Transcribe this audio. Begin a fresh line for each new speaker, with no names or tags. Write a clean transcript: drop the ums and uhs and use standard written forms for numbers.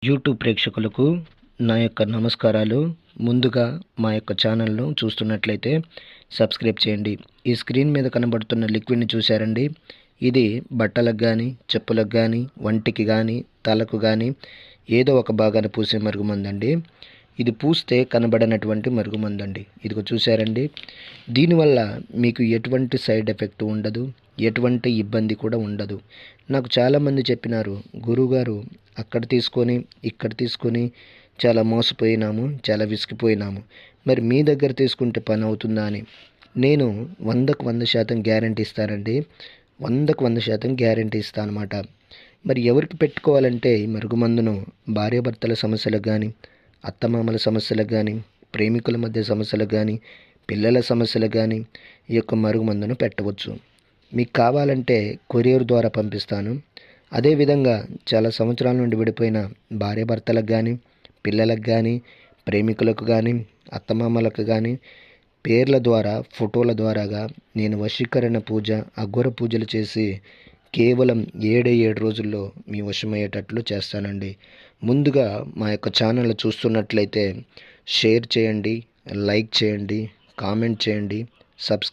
YouTube ప్రేక్షకులకు నా యొక్క నమస్కారాలు. ముందుగా మా యొక్క ఛానల్ను చూస్తున్నట్లయితే సబ్స్క్రైబ్ చేయండి. ఈ స్క్రీన్ మీద కనబడుతున్న లిక్విడ్ని చూశారండి. ఇది బట్టలకు కానీ, చెప్పులకు కానీ, వంటికి కానీ, తలకు కానీ ఏదో ఒక భాగాన పూసే మరుగుమందండి. ఇది పూస్తే కనబడనటువంటి మరుగుమందండి. ఇదిగో చూశారండి. దీనివల్ల మీకు ఎటువంటి సైడ్ ఎఫెక్ట్ ఉండదు, ఎటువంటి ఇబ్బంది కూడా ఉండదు. నాకు చాలామంది చెప్పినారు, గురువుగారు అక్కడ తీసుకొని ఇక్కడ తీసుకొని చాలా మోసపోయినాము, చాలా విసిగిపోయినాము, మరి మీ దగ్గర తీసుకుంటే పని అవుతుందా అని. నేను 100కు 100% గ్యారంటీ ఇస్తానండి. 100కు 100% గ్యారంటీ ఇస్తాను అనమాట. మరి ఎవరికి పెట్టుకోవాలంటే ఈ మరుగుమందును భార్యాభర్తల సమస్యలకు కానీ, అత్తమామల సమస్యలకు కానీ, ప్రేమికుల మధ్య సమస్యలకు కానీ, పిల్లల సమస్యలకు కానీ ఈ యొక్క మరుగుమందును పెట్టవచ్చు. మీకు కావాలంటే కొరియర్ ద్వారా పంపిస్తాను. అదేవిధంగా చాలా సంవత్సరాల నుండి విడిపోయిన భార్యాభర్తలకు కానీ, పిల్లలకు కానీ, ప్రేమికులకు కానీ, అత్తమామలకు కానీ పేర్ల ద్వారా, ఫోటోల ద్వారాగా నేను వశీకరణ పూజ, అఘోర పూజలు చేసి కేవలం 7 రోజుల్లో మీ వశమయ్యేటట్లు చేస్తానండి. ముందుగా మా యొక్క ఛానల్ చూస్తున్నట్లయితే షేర్ చేయండి, లైక్ చేయండి, కామెంట్ చేయండి, సబ్స్క్రైబ్